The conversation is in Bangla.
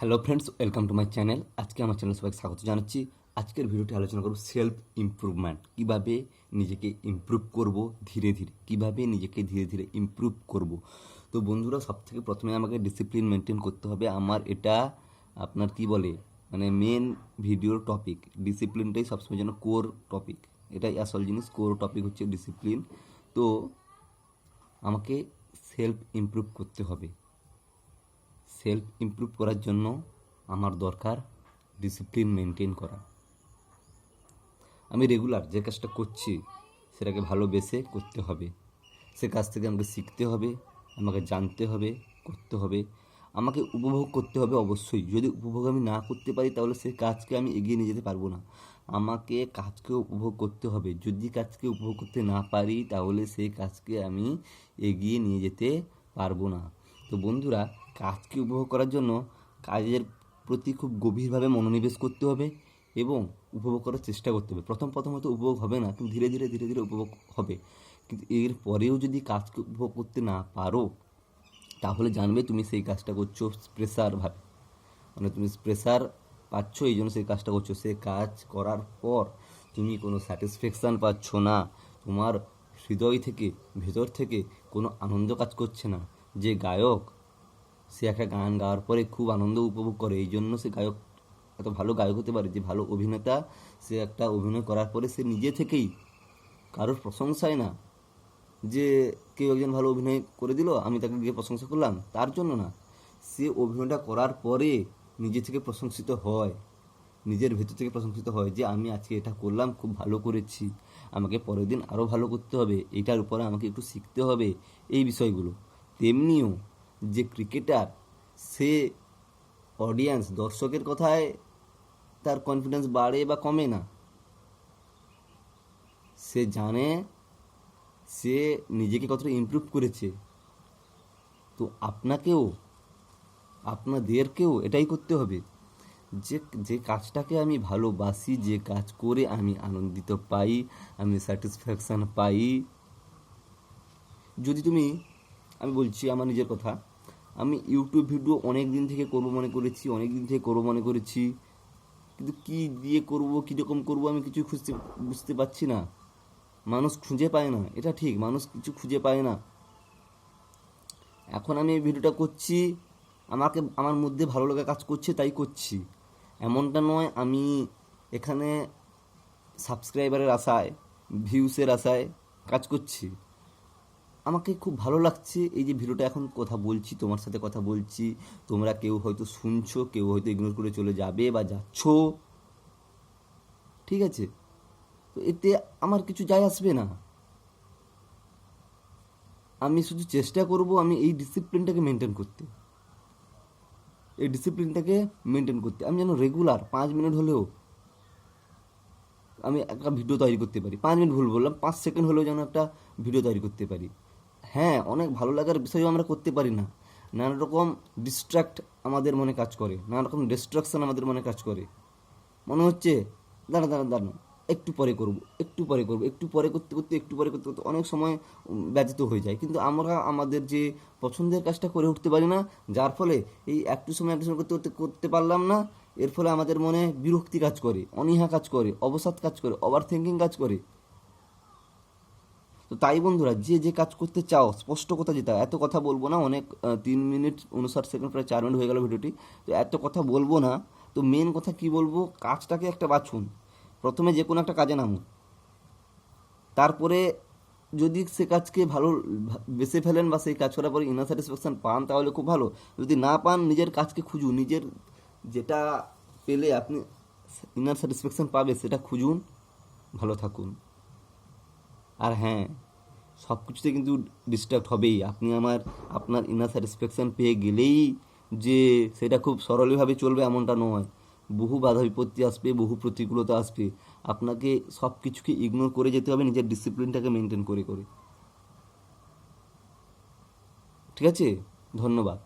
Hello friends, welcome to my channel. আজকে আমার চ্যানেল সবাইকে স্বাগত জানাচ্ছি। আজকের ভিডিওটি আলোচনা করব সেলফ ইমপ্রুভমেন্ট, কীভাবে নিজেকে ইমপ্রুভ করব ধীরে ধীরে, কীভাবে নিজেকে ধীরে ধীরে ইমপ্রুভ করব। তো বন্ধুরা, সবথেকে প্রথমে আমাকে ডিসিপ্লিন মেনটেন করতে হবে। আমার এটা আপনার কি বলে মানে মেন ভিডিওর টপিক। ডিসিপ্লিনটাই সবসময় যেন কোর টপিক, এটাই আসল জিনিস। কোর টপিক হচ্ছে ডিসিপ্লিন। তো আমাকে সেলফ ইমপ্রুভ করতে হবে। সেলফ ইমপ্রুভ করার জন্য আমার দরকার ডিসিপ্লিন মেনটেন করা। আমি রেগুলার যে কাজটা করছি সেটাকে ভালোবেসে করতে হবে। সে কাজ থেকে আমাকে শিখতে হবে, আমাকে জানতে হবে, করতে হবে, আমাকে উপভোগ করতে হবে। অবশ্যই যদি উপভোগ আমি না করতে পারি তাহলে সেই কাজকে আমি এগিয়ে নিয়ে যেতে পারবো না। আমাকে কাজকে উপভোগ করতে হবে। যদি কাজকে উপভোগ করতে না পারি তাহলে সেই কাজকে আমি এগিয়ে নিয়ে যেতে পারবো না। তো বন্ধুরা, কাজকে উপভোগ করার জন্য কাজের প্রতি খুব গভীরভাবে মনোনিবেশ করতে হবে এবং উপভোগ করার চেষ্টা করতে হবে। প্রথম হয়তো উপভোগ হবে না, কিন্তু ধীরে ধীরে উপভোগ হবে। কিন্তু এর পরেও যদি কাজকে উপভোগ করতে না পারো তাহলে জানবে তুমি সেই কাজটা করছো প্রেসারভাবে, মানে তুমি প্রেসার পাচ্ছ, এই জন্য সেই কাজটা করছো। সেই কাজ করার পর তুমি কোনো স্যাটিসফ্যাকশান পাচ্ছ না, তোমার হৃদয় থেকে ভেতর থেকে কোনো আনন্দ কাজ করছে না। যে গায়ক, সে একটা গান গাওয়ার পরে খুব আনন্দ উপভোগ করে, এই জন্য সে গায়ক এত ভালো গায়ক হতে পারে। যে ভালো অভিনেতা, সে একটা অভিনয় করার পরে সে নিজে থেকেই, কারোর প্রশংসায় না, যে কেউ একজন ভালো অভিনয় করে দিল আমি তাকে গিয়ে প্রশংসা করলাম, তার জন্য না, সে অভিনয়টা করার পরে নিজে থেকে প্রশংসিত হয়, নিজের ভেতর থেকে প্রশংসিত হয় যে আমি আজকে এটা করলাম, খুব ভালো করেছি, আমাকে পরের দিন আরও ভালো করতে হবে, এটার উপরে আমাকে একটু শিখতে হবে, এই বিষয়গুলো। তেমনিও যে ক্রিকেটার, সে অডিয়েন্স দর্শকের কথায় তার কনফিডেন্স বাড়ে বা কমে না, সে জানে সে নিজেকে কতটা ইমপ্রুভ করেছে। তো আপনাকেও, আপনাদেরকেও এটাই করতে হবে যে যে কাজটাকে আমি ভালোবাসি, যে কাজ করে আমি আনন্দিত পাই, আমি স্যাটিসফ্যাকশান পাই। যদি তুমি, আমি বলছি আমার নিজের কথা, আমি ইউটিউব ভিডিও অনেক দিন থেকে করবো মনে করেছি, কিন্তু কি দিয়ে করব, কীরকম করব আমি কিছু বুঝতে পারছি না। মানুষ খুঁজে পায় না, এটা ঠিক, মানুষ কিছু খুঁজে পায় না। এখন আমি এই ভিডিওটা করছি, আমার মধ্যে ভালো লাগা কাজ করছে তাই করছি। এমনটা নয় আমি এখানে সাবস্ক্রাইবারের আশায়, ভিউসের আশায় কাজ করছি। আমাকে খুব ভালো লাগছে এই যে ভিডিওটা এখন কথা বলছি, তোমার সাথে কথা বলছি, তোমরা কেউ হয়তো শুনছো, কেউ হয়তো ইগনোর করে চলে যাবে বা যাচ্ছ, ঠিক আছে। তো এতে আমার কিছু যায় আসবে না। আমি শুধু চেষ্টা করব আমি এই ডিসিপ্লিনটাকে মেনটেন করতে, আমি যেন রেগুলার 5 মিনিট হলেও আমি একটা ভিডিও তৈরি করতে পারি। 5 মিনিট ভুল বললাম, 5 সেকেন্ড হলেও যেন একটা ভিডিও তৈরি করতে পারি। হ্যাঁ, অনেক ভালো লাগার বিষয়ও আমরা করতে পারি না, নানা রকম আমাদের মনে কাজ করে, নানা রকম ডিস্ট্রাকশন আমাদের মনে কাজ করে। মনে হচ্ছে দাঁড়া দাঁড়া দাঁড়ানো, একটু পরে করব, একটু পরে করতে করতে অনেক সময় ব্যতীত হয়ে যায়, কিন্তু আমরা আমাদের যে পছন্দের কাজটা করে উঠতে পারি না। যার ফলে এই একটু সময় করতে পারলাম না, এর ফলে আমাদের মনে বিরক্তি কাজ করে, অনীহা কাজ করে, অবসাদ কাজ করে, ওভার থিঙ্কিং কাজ করে। তো তাই বন্ধুরা, যে যে কাজ করতে চাও স্পষ্ট কথা যেটা, এত কথা বলবো না, অনেক 3 মিনিট 59 সেকেন্ড, প্রায় 4 মিনিট হয়ে গেল ভিডিওটি। তো এত কথা বলবো না। তো মেন কথা কি বলবো, কাজটাকে একটা বাছুন। প্রথমে যে কোনো একটা কাজে নামুন, তারপরে যদি সে কাজকে ভালো বেছে ফেলেন বা সেই কাজ করার পরে ইনার স্যাটিসফ্যাকশান পান তাহলে খুব ভালো। যদি না পান, নিজের কাজকে খুঁজুন, নিজের যেটা পেলে আপনি ইনার স্যাটিসফ্যাকশান পাবে সেটা খুঁজুন, ভালো থাকুন। আর হ্যাঁ, সব কিছুতে কিন্তু ডিস্ট্র্যাক্ট হবেই। আপনার ইনার স্যাটিসফ্যাকশান পেয়ে গেলেই যে সেটা খুব সরলভাবে চলবে এমনটা নয়। বহু বাধা বিপত্তি আসবে, বহু প্রতিকূলতা আসবে। আপনাকে সব কিছুকে ইগনোর করে যেতে হবে নিজের ডিসিপ্লিনটাকে মেনটেন করে করে। ঠিক আছে, ধন্যবাদ।